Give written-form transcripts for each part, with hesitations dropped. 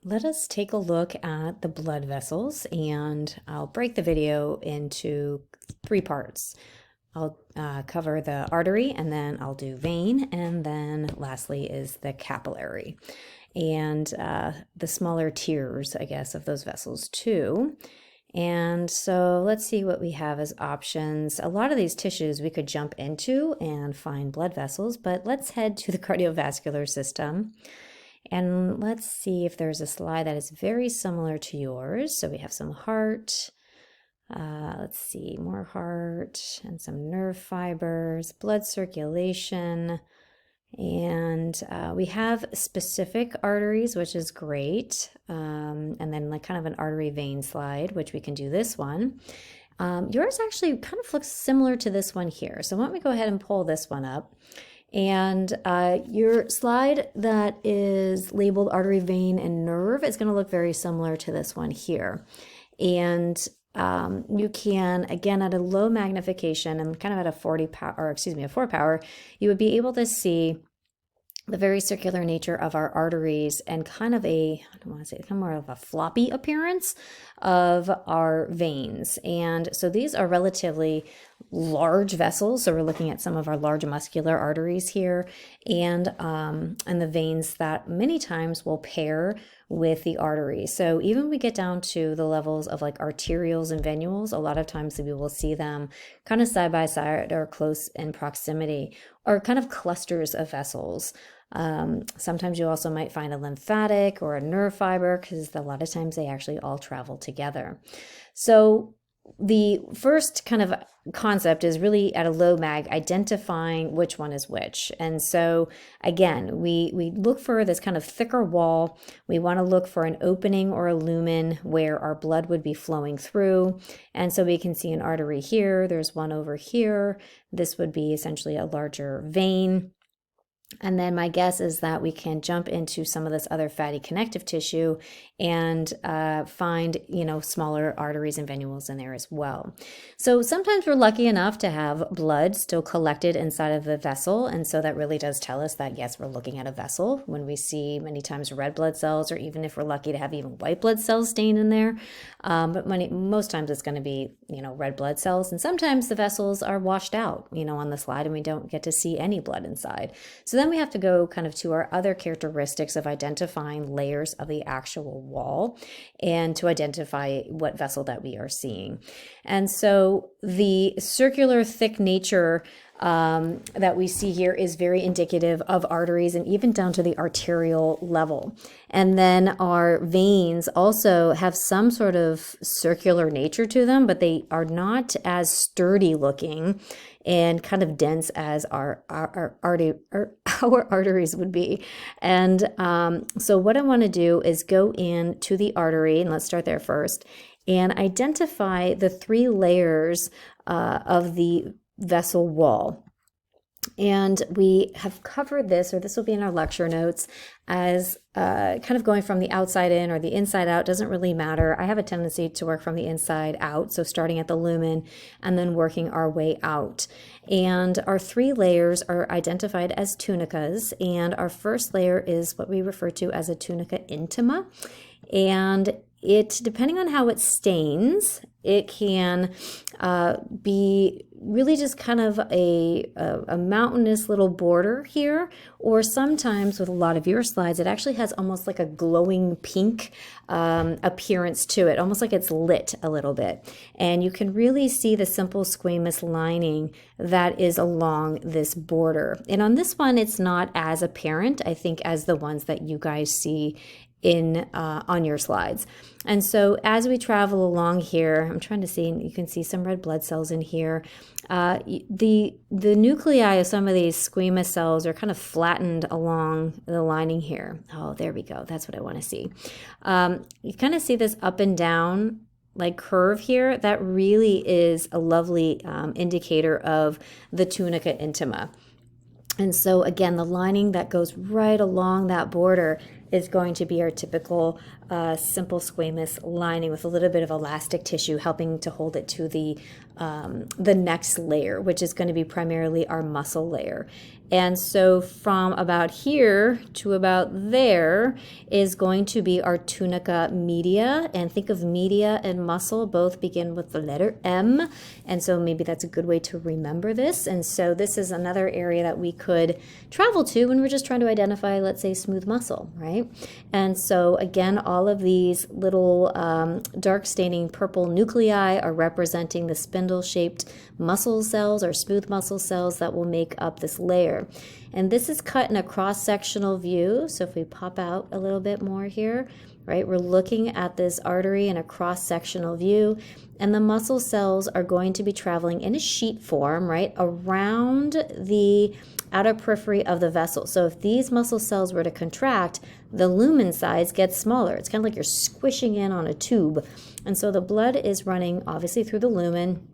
let us take a look at the blood vessels, and I'll break the video into three parts. I'll cover the artery, and then I'll do vein, and then lastly is the capillary, and the smaller tiers, I guess, of those vessels too. And so let's see what we have as options. A lot of these tissues we could jump into and find blood vessels, but let's head to the cardiovascular system. And let's see if there's a slide that is very similar to yours. So we have some heart. Let's see, more heart and some nerve fibers, blood circulation. And we have specific arteries, which is great. And then like kind of an artery vein slide, which we can do this one. Yours actually kind of looks similar to this one here. So why don't we go ahead and pull this one up. And your slide that is labeled artery, vein, and nerve is going to look very similar to this one here. And you can, again, at a low magnification and kind of at a 4 power, you would be able to see the very circular nature of our arteries and kind of I don't want to say, kind of more of a floppy appearance of our veins. And so these are relatively large vessels. So we're looking at some of our large muscular arteries here, and the veins that many times will pair with the arteries. So even when we get down to the levels of like arterioles and venules, a lot of times we will see them kind of side by side or close in proximity, or kind of clusters of vessels. Sometimes you also might find a lymphatic or a nerve fiber, because a lot of times they actually all travel together. So the first kind of concept is really at a low mag identifying which one is which. And so again, we look for this kind of thicker wall. We want to look for an opening or a lumen where our blood would be flowing through. And so we can see an artery here. There's one over here. This would be essentially a larger vein. And then my guess is that we can jump into some of this other fatty connective tissue and find, smaller arteries and venules in there as well. So sometimes we're lucky enough to have blood still collected inside of the vessel. And so that really does tell us that, yes, we're looking at a vessel when we see many times red blood cells, or even if we're lucky to have even white blood cells staying in there. But most times it's going to be, red blood cells. And sometimes the vessels are washed out, on the slide, and we don't get to see any blood inside. So then we have to go kind of to our other characteristics of identifying layers of the actual wall and to identify what vessel that we are seeing. And so the circular thick nature that we see here is very indicative of arteries, and even down to the arterial level. And then our veins also have some sort of circular nature to them, but they are not as sturdy looking and kind of dense as our arteries would be. And so what I want to do is go into the artery, and let's start there first, and identify the three layers of the vessel wall. And we have covered this, or this will be in our lecture notes, as kind of going from the outside in or the inside out. Doesn't really matter. I have a tendency to work from the inside out, so starting at the lumen and then working our way out. And our three layers are identified as tunicas, and our first layer is what we refer to as a tunica intima. And it, depending on how it stains, it can be really just kind of a mountainous little border here, or sometimes with a lot of your slides, it actually has almost like a glowing pink appearance to it, almost like it's lit a little bit. And you can really see the simple squamous lining that is along this border. And on this one, it's not as apparent, I think, as the ones that you guys see on your slides. And so as we travel along here, I'm trying to see, you can see some red blood cells in here. The nuclei of some of these squamous cells are kind of flattened along the lining here. Oh, there we go. That's what I want to see. You kind of see this up and down like curve here. That really is a lovely indicator of the tunica intima. And so again, the lining that goes right along that border is going to be our typical simple squamous lining with a little bit of elastic tissue helping to hold it to the the next layer, which is going to be primarily our muscle layer. And so from about here to about there is going to be our tunica media. And think of media and muscle both begin with the letter M. And so maybe that's a good way to remember this. And so this is another area that we could travel to when we're just trying to identify, let's say, smooth muscle, right? And so again, all of these little dark staining purple nuclei are representing the spindle-shaped muscle cells or smooth muscle cells that will make up this layer. And this is cut in a cross-sectional view. So if we pop out a little bit more here, right, we're looking at this artery in a cross-sectional view, and the muscle cells are going to be traveling in a sheet form, right, around the outer periphery of the vessel. So if these muscle cells were to contract, the lumen size gets smaller. It's kind of like you're squishing in on a tube. And so the blood is running obviously through the lumen,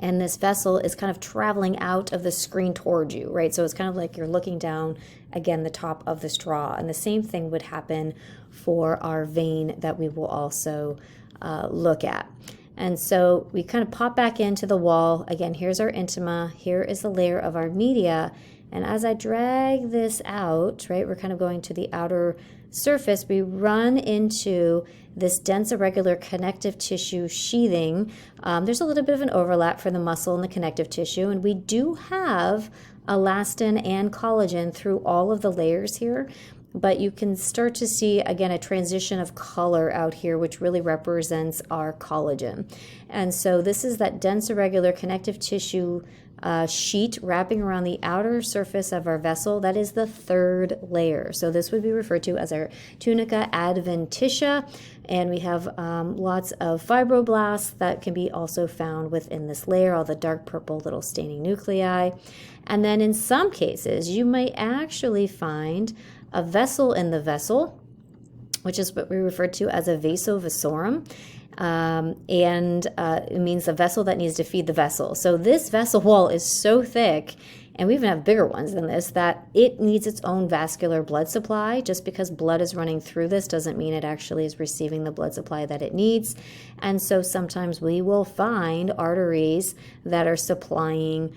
and this vessel is kind of traveling out of the screen towards you, right? So it's kind of like you're looking down, again, the top of the straw. And the same thing would happen for our vein that we will also look at. And so we kind of pop back into the wall. Again, here's our intima. Here is the layer of our media. And as I drag this out, right, we're kind of going to the outer surface, we run into this dense irregular connective tissue sheathing. There's a little bit of an overlap for the muscle and the connective tissue, and we do have elastin and collagen through all of the layers here, but you can start to see, again, a transition of color out here, which really represents our collagen. And so this is that dense irregular connective tissue sheet wrapping around the outer surface of our vessel. That is the third layer. So this would be referred to as our tunica adventitia, and we have lots of fibroblasts that can be also found within this layer, all the dark purple little staining nuclei. And then in some cases, you might actually find a vessel in the vessel, which is what we refer to as a vasovassorum. It means the vessel that needs to feed the vessel. So this vessel wall is so thick, and we even have bigger ones than this, that it needs its own vascular blood supply. Just because blood is running through this doesn't mean it actually is receiving the blood supply that it needs. And so sometimes we will find arteries that are supplying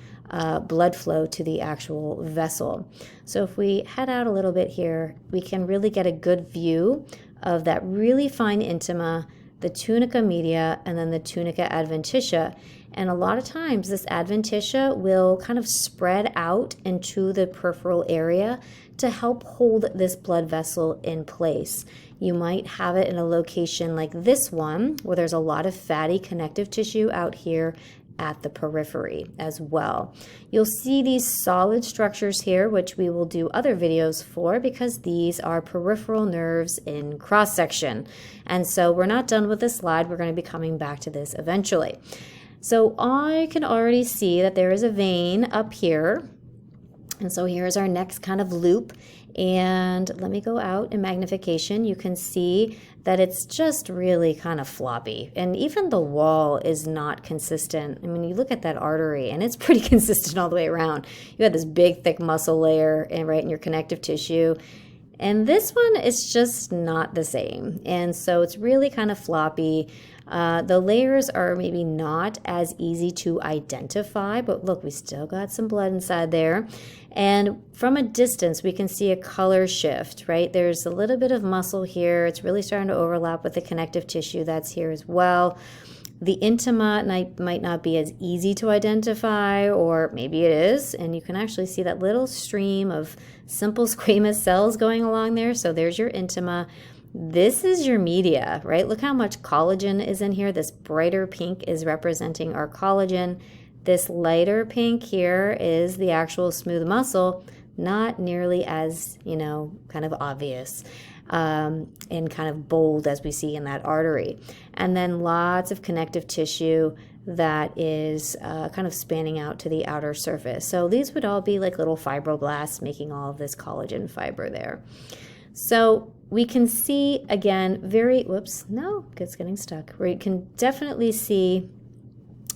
blood flow to the actual vessel. So if we head out a little bit here, we can really get a good view of that really fine intima, the tunica media, and then the tunica adventitia. And a lot of times this adventitia will kind of spread out into the peripheral area to help hold this blood vessel in place. You might have it in a location like this one, where there's a lot of fatty connective tissue out here at the periphery as well. You'll see these solid structures here, which we will do other videos for, because these are peripheral nerves in cross section. And so we're not done with this slide. We're going to be coming back to this eventually. So I can already see that there is a vein up here. And so here's our next kind of loop. And let me go out in magnification. You can see that it's just really kind of floppy. And even the wall is not consistent. I mean, you look at that artery and it's pretty consistent all the way around. You have this big, thick muscle layer and right in your connective tissue. And this one is just not the same. And so it's really kind of floppy. The layers are maybe not as easy to identify, but look, we still got some blood inside there. And from a distance, we can see a color shift, right? There's a little bit of muscle here. It's really starting to overlap with the connective tissue that's here as well. The intima might not be as easy to identify, or maybe it is, and you can actually see that little stream of simple squamous cells going along there. So there's your intima. This is your media, right? Look how much collagen is in here. This brighter pink is representing our collagen. This lighter pink here is the actual smooth muscle, not nearly as, kind of obvious and kind of bold as we see in that artery. And then lots of connective tissue that is kind of spanning out to the outer surface. So these would all be like little fibroblasts making all of this collagen fiber there. So we can see, again, it's getting stuck. We can definitely see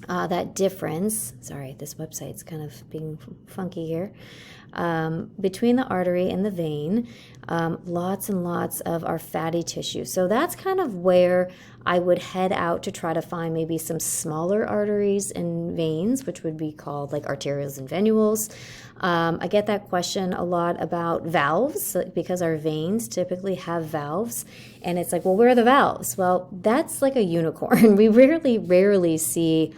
that difference. Sorry, this website's kind of being funky here. between the artery and the vein, lots and lots of our fatty tissue. So that's kind of where I would head out to try to find maybe some smaller arteries and veins, which would be called like arterioles and venules. I get that question a lot about valves because our veins typically have valves. And it's like, well, where are the valves? Well, that's like a unicorn. We rarely see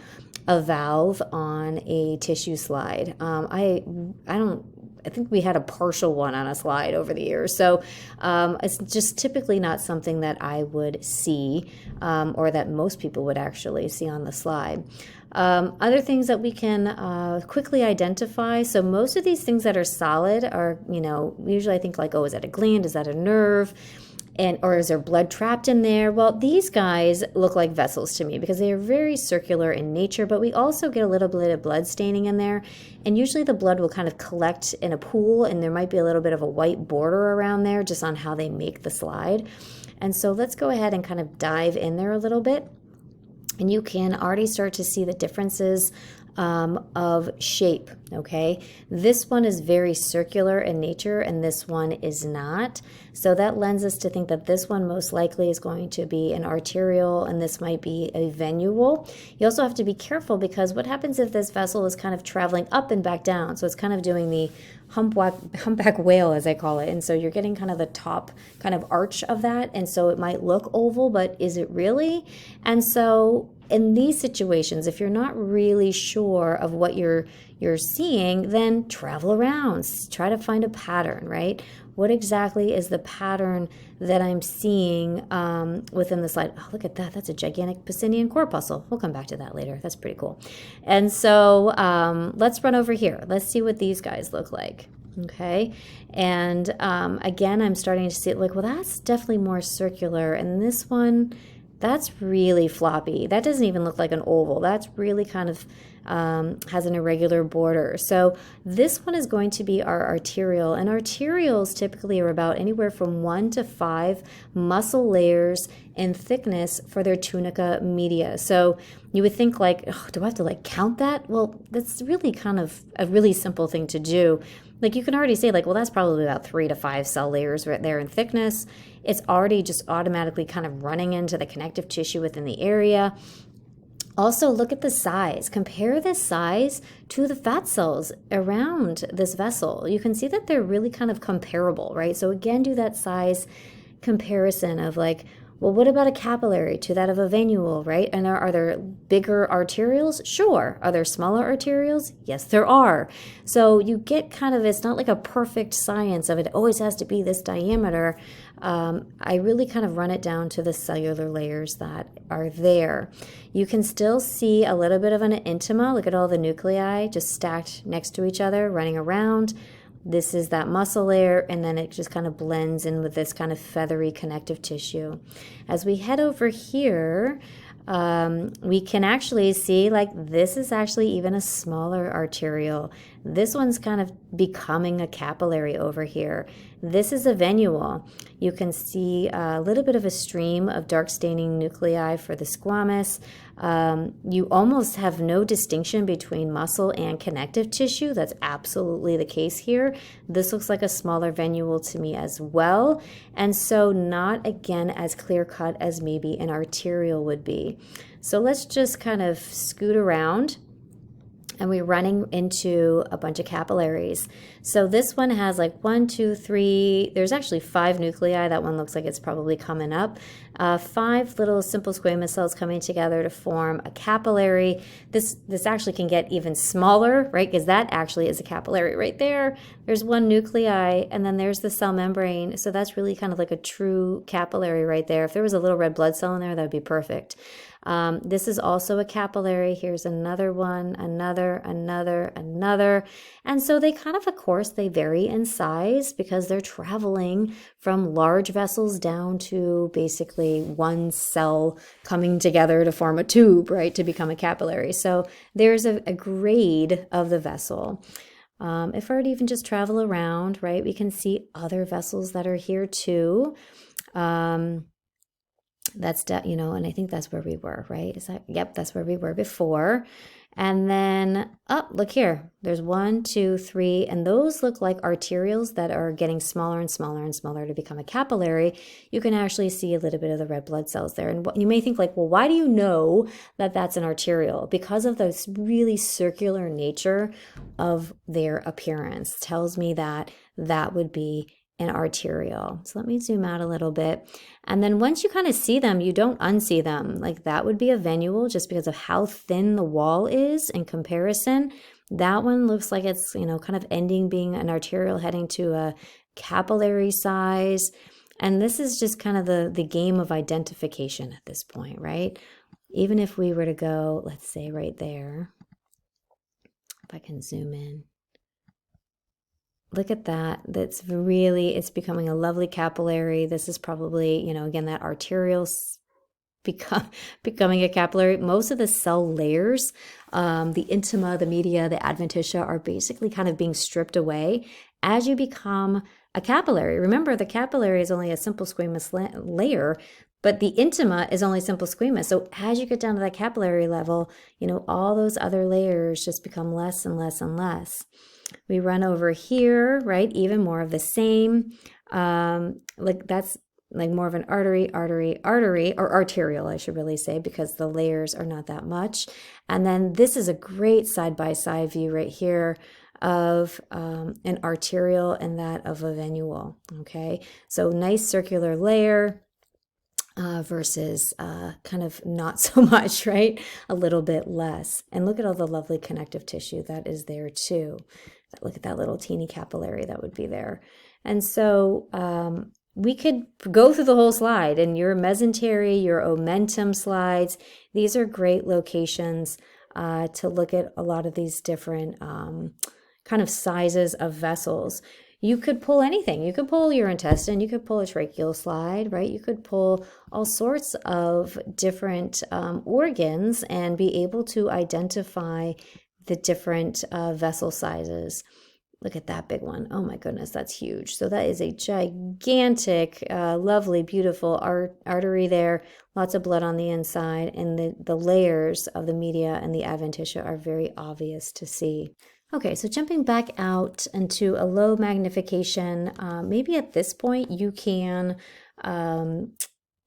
a valve on a tissue slide. I think we had a partial one on a slide over the years. So it's just typically not something that I would see or that most people would actually see on the slide. Other things that we can quickly identify. So most of these things that are solid are, usually I think like, oh, is that a gland? Is that a nerve? Or is there blood trapped in there? Well, these guys look like vessels to me because they are very circular in nature, but we also get a little bit of blood staining in there. And usually the blood will kind of collect in a pool, and there might be a little bit of a white border around there just on how they make the slide. And so let's go ahead and kind of dive in there a little bit. And you can already start to see the differences of shape, okay? This one is very circular in nature and this one is not. So that lends us to think that this one most likely is going to be an arteriole and this might be a venule. You also have to be careful because what happens if this vessel is kind of traveling up and back down? So it's kind of doing the humpback whale, as I call it. And so you're getting kind of the top kind of arch of that. And so it might look oval, but is it really? And so in these situations, if you're not really sure of what you're seeing, then travel around, try to find a pattern, right? What exactly is the pattern that I'm seeing within the slide? Oh, look at that. That's a gigantic Pacinian corpuscle. We'll come back to that later. That's pretty cool. And so let's run over here. Let's see what these guys look like. Okay. And again, I'm starting to see it like, well, that's definitely more circular. And this one, that's really floppy. That doesn't even look like an oval. That's really kind of has an irregular border. So this one is going to be our arteriole, and arterioles typically are about anywhere from 1 to 5 muscle layers in thickness for their tunica media. So you would think like, oh, do I have to like count that? Well, that's really kind of a really simple thing to do. Like you can already say like, well, that's probably about 3 to 5 cell layers right there in thickness. It's already just automatically kind of running into the connective tissue within the area. Also, look at the size. Compare this size to the fat cells around this vessel. You can see that they're really kind of comparable, right? So again, do that size comparison of like, well, what about a capillary to that of a venule, right? And are there bigger arterioles? Sure. Are there smaller arterioles? Yes, there are. So you get kind of, it's not like a perfect science of it always has to be this diameter. I really kind of run it down to the cellular layers that are there. You can still see a little bit of an intima. Look at all the nuclei just stacked next to each other, running around. This is that muscle layer, and then it just kind of blends in with this kind of feathery connective tissue. As we head over here, we can actually see like this is actually even a smaller arteriole. This one's kind of becoming a capillary over here. This is a venule. You can see a little bit of a stream of dark staining nuclei for the squamous. You almost have no distinction between muscle and connective tissue. That's absolutely the case here. This looks like a smaller venule to me as well. And so not, again, as clear cut as maybe an arteriole would be. So let's just kind of scoot around. And we're running into a bunch of capillaries. So this one has like 1, 2, 3, there's actually 5 nuclei. That one looks like it's probably coming up. 5 little simple squamous cells coming together to form a capillary. This actually can get even smaller, right? Because that actually is a capillary right there. There's 1 nuclei, and then there's the cell membrane. So that's really kind of like a true capillary right there. If there was a little red blood cell in there, that would be perfect. This is also a capillary. Here's another one, another. And so they kind of course, they vary in size because they're traveling from large vessels down to basically one cell coming together to form a tube, right, to become a capillary. So there's a grade of the vessel. If I were to even just travel around, right, we can see other vessels that are here too. That's, you know, and I think that's where we were, right? Is that, yep, that's where we were before. And then, oh, look here. There's 1, 2, 3, and those look like arterioles that are getting smaller and smaller and smaller to become a capillary. You can actually see a little bit of the red blood cells there. And you may think like, well, why do you know that that's an arteriole? Because of this really circular nature of their appearance. Tells me that that would be an arteriole. So let me zoom out a little bit. And then once you kind of see them, you don't unsee them. Like that would be a venule just because of how thin the wall is in comparison. That one looks like it's, you know, kind of ending being an arteriole heading to a capillary size. And this is just kind of the game of identification at this point, right? Even if we were to go, let's say right there, if I can zoom in. Look at that. That's really, it's becoming a lovely capillary. This is probably, you know, again, that arterial becoming a capillary. Most of the cell layers, the intima, the media, the adventitia are basically kind of being stripped away as you become a capillary. Remember, the capillary is only a simple squamous layer, but the intima is only simple squamous. So as you get down to that capillary level, you know, all those other layers just become less and less and less. We run over here, right? Even more of the same. Like that's like more of an artery, or arterial, I should really say, because the layers are not that much. And then this is a great side-by-side view right here of an arterial and that of a venule, okay? So nice circular layer versus kind of not so much, right? A little bit less. And look at all the lovely connective tissue that is there too. Look at that little teeny capillary that would be there. And so we could go through the whole slide, and your mesentery, your omentum slides, these are great locations to look at a lot of these different kind of sizes of vessels. You could pull anything. You could pull your intestine, you could pull a tracheal slide, right? You could pull all sorts of different organs and be able to identify the different vessel sizes. Look at that big one. Oh my goodness, that's huge. So that is a gigantic, lovely, beautiful artery there. Lots of blood on the inside, and the layers of the media and the adventitia are very obvious to see. Okay, so jumping back out into a low magnification, maybe at this point you can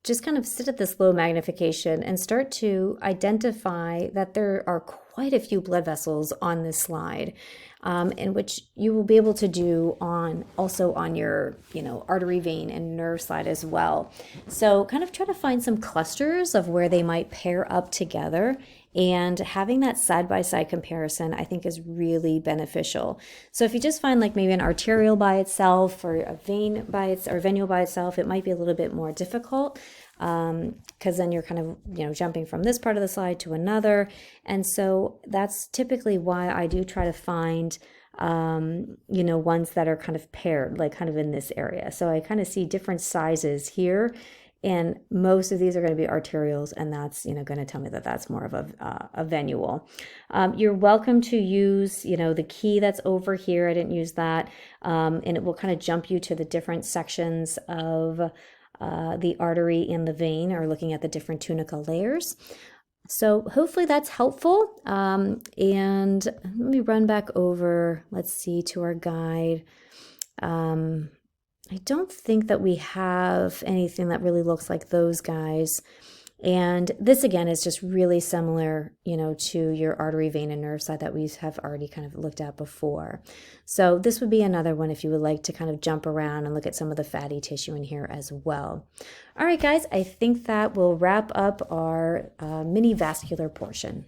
just kind of sit at this low magnification and start to identify that there are quite a few blood vessels on this slide, in which you will be able to do also on your, you know, artery, vein, and nerve slide as well. So kind of try to find some clusters of where they might pair up together. And having that side-by-side comparison, I think, is really beneficial. So if you just find like maybe an arterial by itself or a vein by or venule by itself, it might be a little bit more difficult because then you're kind of, you know, jumping from this part of the slide to another. And so that's typically why I do try to find you know, ones that are kind of paired, like kind of in this area. So I kind of see different sizes here. And most of these are going to be arterioles, and that's, you know, going to tell me that that's more of a venule. You're welcome to use, you know, the key that's over here. I didn't use that, and it will kind of jump you to the different sections of the artery and the vein, or looking at the different tunica layers. So hopefully that's helpful. And let me run back over, let's see, to our guide. I don't think that we have anything that really looks like those guys. And this again is just really similar, you know, to your artery, vein, and nerve side that we have already kind of looked at before. So this would be another one if you would like to kind of jump around and look at some of the fatty tissue in here as well. All right, guys, I think that will wrap up our mini vascular portion.